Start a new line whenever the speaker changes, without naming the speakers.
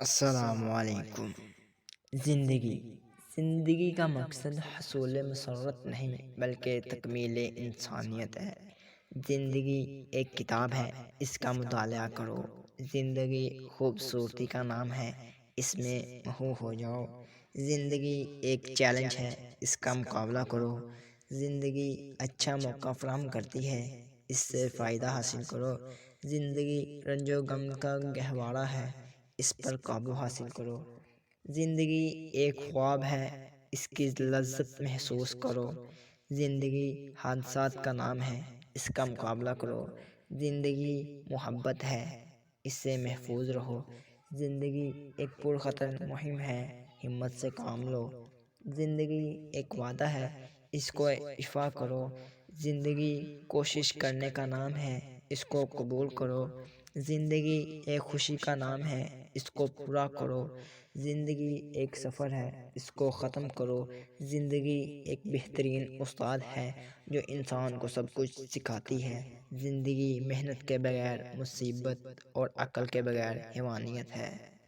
السلام علیکم۔ زندگی زندگی کا مقصد حصول مسرت نہیں بلکہ تکمیل انسانیت ہے۔ زندگی ایک کتاب ہے، اس کا مطالعہ کرو۔ زندگی خوبصورتی کا نام ہے، اس میں محو ہو جاؤ۔ زندگی ایک چیلنج ہے، اس کا مقابلہ کرو۔ زندگی اچھا موقع فراہم کرتی ہے، اس سے فائدہ حاصل کرو۔ زندگی رنج و غم کا گہوارہ ہے، اس پر قابو حاصل کرو۔ زندگی ایک خواب ہے، اس کی لذت محسوس کرو۔ زندگی حادثات کا نام ہے، اس کا مقابلہ کرو۔ زندگی محبت ہے، اس سے محفوظ رہو۔ زندگی ایک پرخطر مہم ہے، ہمت سے کام لو۔ زندگی ایک وعدہ ہے، اس کو ایفا کرو۔ زندگی کوشش کرنے کا نام ہے، اس کو قبول کرو۔ زندگی ایک خوشی کا نام ہے، اس کو پورا کرو۔ زندگی ایک سفر ہے، اس کو ختم کرو۔ زندگی ایک بہترین استاد ہے جو انسان کو سب کچھ سکھاتی ہے۔ زندگی محنت کے بغیر مصیبت اور عقل کے بغیر حیوانیت ہے۔